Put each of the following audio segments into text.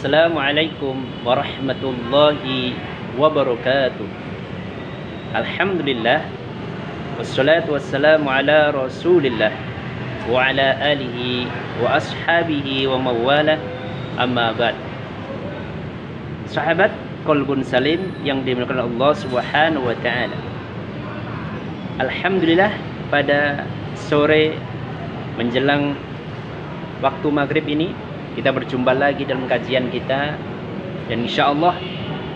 Assalamualaikum warahmatullahi wabarakatuh. Alhamdulillah, wassalatu wassalamu ala rasulillah wa ala alihi wa ashabihi wa mawala, amma ba'd. Sahabat Qalbun Salim yang dimuliakan Allah Subhanahu wa taala. Alhamdulillah, pada sore menjelang waktu maghrib ini kita berjumpa lagi dalam kajian kita, dan insya Allah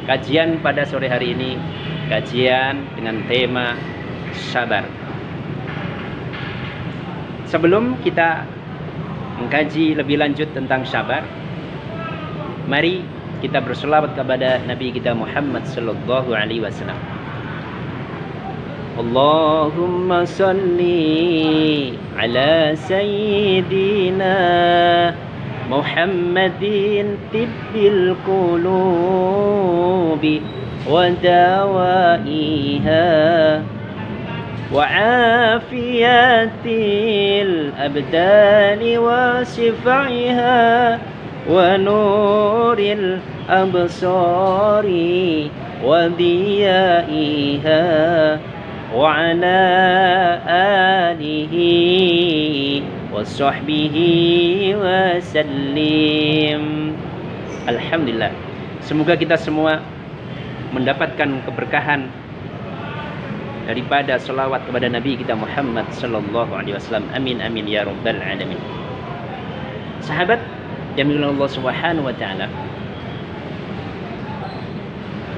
kajian pada sore hari ini kajian dengan tema sabar. Sebelum kita mengkaji lebih lanjut tentang sabar, mari kita berselawat kepada Nabi kita Muhammad sallallahu alaihi wasallam. Allahumma salli ala sayyidina Muhammadin tibbil qulubi wa dawaiha wa afiyatil abdani wa shifaiha wa nuril absari wa diyaiha wa ala alihi wa sahbihi wa sallim. Alhamdulillah, semoga kita semua mendapatkan keberkahan daripada selawat kepada Nabi kita Muhammad sallallahu alaihi wasallam. Amin amin ya rabbal alamin. Sahabat yang dimuliakan Allah Subhanahu wa taala,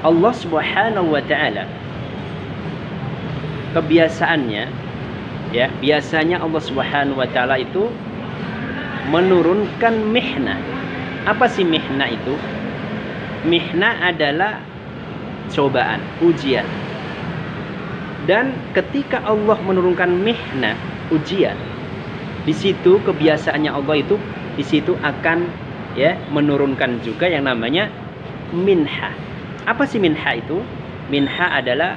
Allah Subhanahu wa taala kebiasaannya, ya, biasanya Allah Subhanahu wa taala itu menurunkan mihna. Apa sih mihna itu? Mihna adalah cobaan, ujian. Dan ketika Allah menurunkan mihna, ujian, di situ kebiasaannya Allah itu di situ akan, ya, menurunkan juga yang namanya minha. Apa sih minha itu? Minha adalah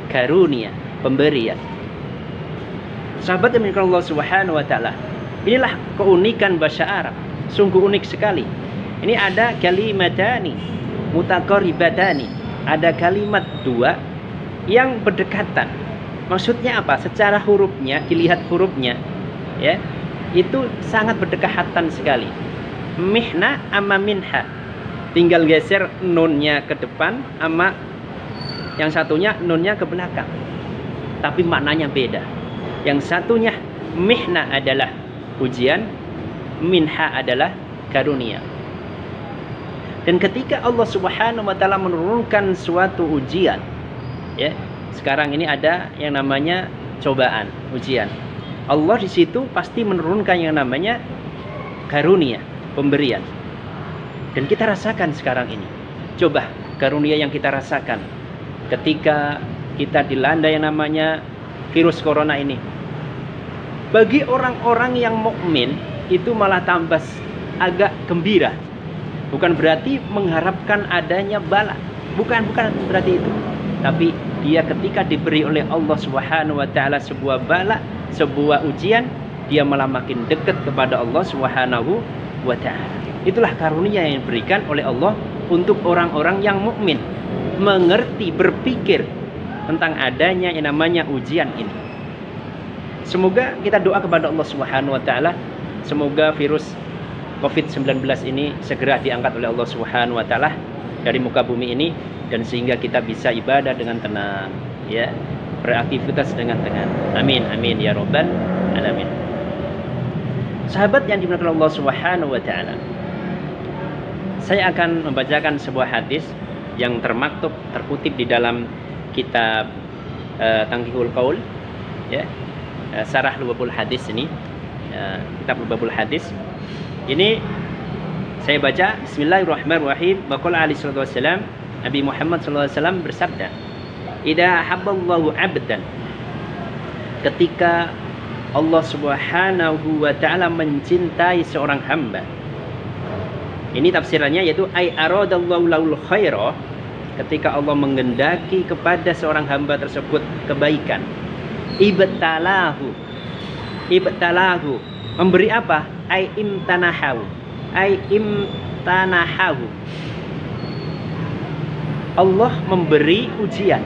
karunia, pemberian. Sahabat yang dimuliakan Allah Subhanahu wa taala, inilah keunikan bahasa Arab, sungguh unik sekali. Ini ada kalimatani mutaqaribatani, ada kalimat dua yang berdekatan. Maksudnya apa? Secara hurufnya, dilihat hurufnya, ya, itu sangat berdekatan sekali. Mihna ama minha, tinggal geser nunnya ke depan, ama yang satunya nunnya ke belakang, tapi maknanya beda. Yang satunya mihna adalah ujian, minha adalah karunia. Dan ketika Allah Subhanahu wa taala menurunkan suatu ujian, ya, sekarang ini ada yang namanya cobaan, ujian. Allah di situ pasti menurunkan yang namanya karunia, pemberian. Dan kita rasakan sekarang ini. Coba karunia yang kita rasakan ketika kita dilanda yang namanya virus corona ini. Bagi orang-orang yang mukmin itu malah tambah agak gembira. Bukan berarti mengharapkan adanya bala. Bukan berarti itu. Tapi dia ketika diberi oleh Allah Subhanahu wa taala sebuah bala, sebuah ujian, dia malah makin dekat kepada Allah Subhanahu wa taala. Itulah karunia yang diberikan oleh Allah untuk orang-orang yang mukmin, mengerti, berpikir tentang adanya yang namanya ujian ini. Semoga kita doa kepada Allah Subhanahu wa taala, semoga virus COVID-19 ini segera diangkat oleh Allah Subhanahu wa taala dari muka bumi ini, dan sehingga kita bisa ibadah dengan tenang, ya, beraktivitas dengan tenang. Amin amin ya rabbal alamin. Sahabat yang dimuliakan Allah Subhanahu wa taala, saya akan membacakan sebuah hadis yang termaktub, terkutip di dalam kitab Tanqihul Qaul, ya, Syarah Lubabul Hadis ini, kitab Lubabul Hadis. Ini saya baca. Bismillahirrahmanirrahim. Waqala alaihi salatu wassalam, Nabi Muhammad sallallahu alaihi wasallam bersabda, "Idza habballahu 'abdan," ketika Allah Subhanahu wa taala mencintai seorang hamba. Ini tafsirannya, yaitu ay aradallahu lahul khaira, ketika Allah menghendaki kepada seorang hamba tersebut kebaikan. Ibtalahu, memberi apa? Ay imtanahu, ay imtanahahu. Allah memberi ujian.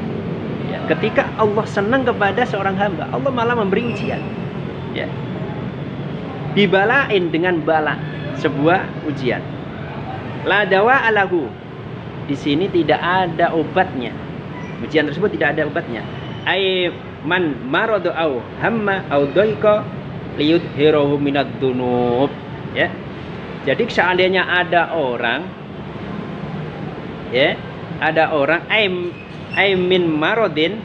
Ya, ketika Allah senang kepada seorang hamba, Allah malah memberi ujian. Ya. Dibalain dengan bala, sebuah ujian. La dawa alahu. Di sini tidak ada obatnya. Ujian tersebut tidak ada obatnya. Ai man maradu au hamma au daika liyudhirahu minad dunub. Ya. Jadi seandainya ada orang, ya, ada orang ai min maradin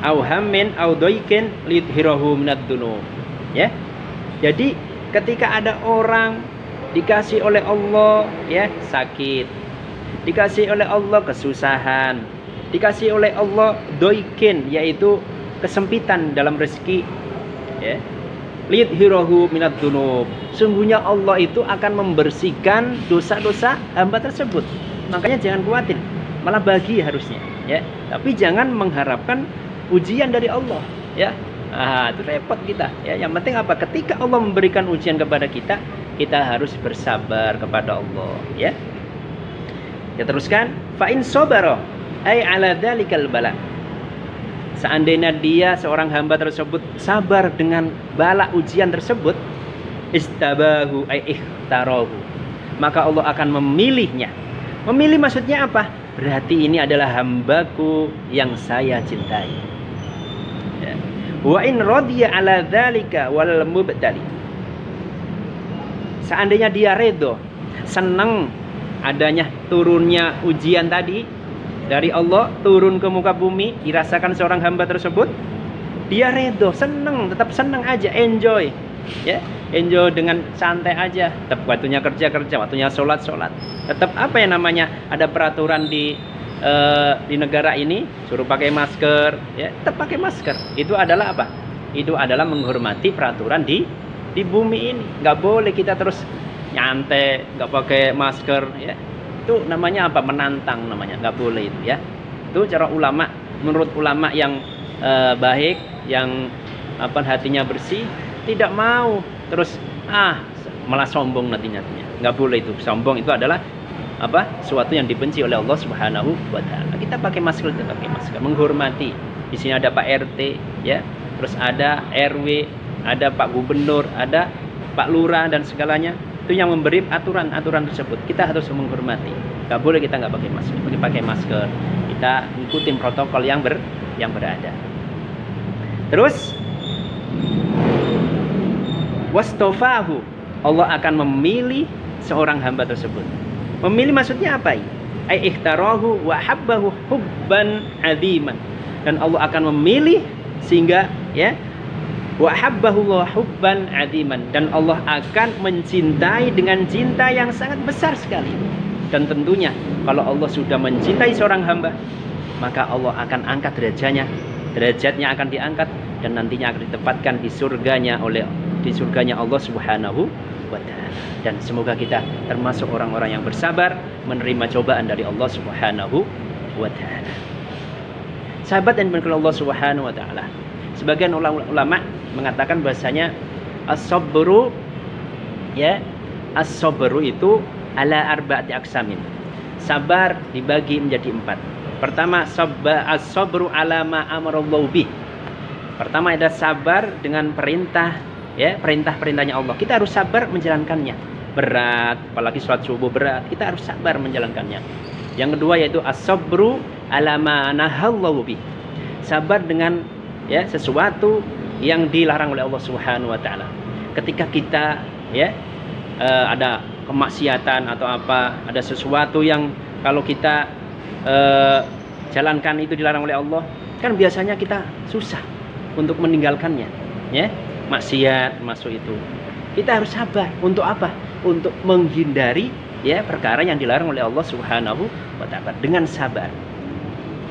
au hammin au daikin liyudhirahu minad dunub. Ya. Jadi ketika ada orang dikasih oleh Allah, ya, sakit, dikasih oleh Allah kesusahan, dikasih oleh Allah doikin, yaitu kesempitan dalam rezeki, ya, lidhirahu minad dunub. Sungguhnya Allah itu akan membersihkan dosa-dosa hamba tersebut. Makanya jangan khawatir, malah bagi harusnya, ya. Tapi jangan mengharapkan ujian dari Allah, ya. Itu repot kita, ya. Yang penting apa? Ketika Allah memberikan ujian kepada kita, kita harus bersabar kepada Allah, ya. Ya, teruskan, fa in sabara ai ala dzalikal bala. Seandainya dia seorang hamba tersebut sabar dengan bala ujian tersebut, istabahu ai ikhtarahu, maka Allah akan memilihnya. Memilih maksudnya apa? Berarti ini adalah hambaku yang saya cintai. Ya. Wa in radiya ala dzalika wal mubtali. Seandainya dia redho, senang adanya turunnya ujian tadi dari Allah, turun ke muka bumi, dirasakan seorang hamba tersebut, dia redho, senang, tetap senang aja, enjoy, ya, enjoy dengan santai aja. Tetap waktunya kerja, waktunya sholat. Tetap apa yang namanya ada peraturan di negara ini suruh pakai masker, ya, tetap pakai masker. Itu adalah apa? Itu adalah menghormati peraturan di bumi ini. Nggak boleh kita terus nyantai, nggak pakai masker, ya. Itu namanya apa? Menantang namanya. Nggak boleh itu, ya. Itu cara ulama, menurut ulama yang baik, yang apa, hatinya bersih, tidak mau terus malah sombong nantinya. Nggak boleh itu. Sombong itu adalah apa? Sesuatu yang dibenci oleh Allah Subhanahu wa taala. Kita pakai masker, menghormati. Di sini ada Pak RT, ya. Terus ada RW, ada Pak Gubernur, ada Pak Lurah dan segalanya. Itu yang memberi aturan-aturan tersebut. Kita harus menghormati. Gak boleh kita nggak pakai masker. Pakai masker. Kita ikutin protokol yang berada. Terus wastofahu, Allah akan memilih seorang hamba tersebut. Memilih maksudnya apa? Ai ikhtarahu wa habbahu hubban aziman. Dan Allah akan memilih sehingga, ya, wa habbahu hubban aziman, dan Allah akan mencintai dengan cinta yang sangat besar sekali. Dan tentunya kalau Allah sudah mencintai seorang hamba, maka Allah akan angkat derajatnya akan diangkat, dan nantinya akan ditempatkan di surganya Allah Subhanahu wa taala. Dan semoga kita termasuk orang-orang yang bersabar menerima cobaan dari Allah Subhanahu wa taala. Sahabat yang dimuliakan Allah Subhanahu wa taala, sebagian ulama mengatakan bahasanya as-sabru, ya, as-sabru itu ala arba'ati aqsamin. Sabar dibagi menjadi 4. Pertama, as-sabru ala ma amarallahu bih. Pertama ada sabar dengan perintah, ya, perintah-perintahnya Allah. Kita harus sabar menjalankannya. Berat, apalagi sholat subuh berat, kita harus sabar menjalankannya. Yang kedua yaitu as-sabru ala ma nahallahu bih. Sabar dengan, ya, sesuatu yang dilarang oleh Allah Subhanahu wa taala. Ketika kita, ya, ada kemaksiatan atau apa, ada sesuatu yang kalau kita jalankan itu dilarang oleh Allah, kan biasanya kita susah untuk meninggalkannya, ya. Maksiat masuk itu. Kita harus sabar untuk apa? Untuk menghindari, ya, perkara yang dilarang oleh Allah Subhanahu wa taala dengan sabar.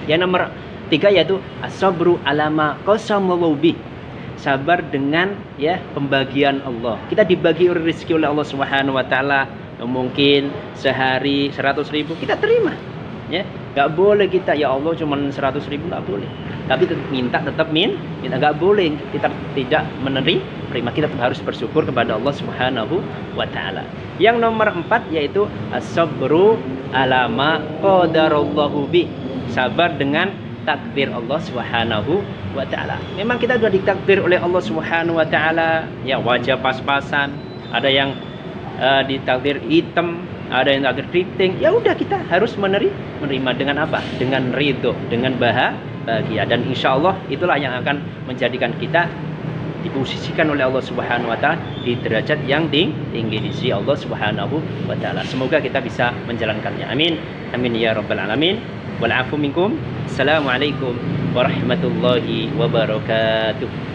Yang nomor 3 yaitu as-sabru ala ma qasamallahu bih. Sabar dengan, ya, pembagian Allah. Kita dibagi rezeki oleh Allah Subhanahu wa taala, mungkin sehari 100.000, kita terima, ya. Gak boleh kita, ya Allah cuma 100.000, gak boleh. tapi tetap minta, nggak boleh kita tidak menerima, kita tetap harus bersyukur kepada Allah Subhanahu wa taala. Yang nomor 4 yaitu as-sabru ala ma qadarallahu bi, sabar dengan takdir Allah Subhanahu wa taala. Memang kita sudah ditakdir oleh Allah Subhanahu wa taala, ya wajah pas-pasan, ada yang ditakdir hitam, ada yang takdir keriting. Ya udah, kita harus menerima dengan apa? Dengan ridho, dengan bahagia. Dan insya Allah itulah yang akan menjadikan kita diposisikan oleh Allah Subhanahu wa taala di derajat yang tinggi di sisi Allah Subhanahu wa taala. Semoga kita bisa menjalankannya. Amin. Amin ya rabbal alamin. Wal afu minkum. Assalamualaikum warahmatullahi wabarakatuh.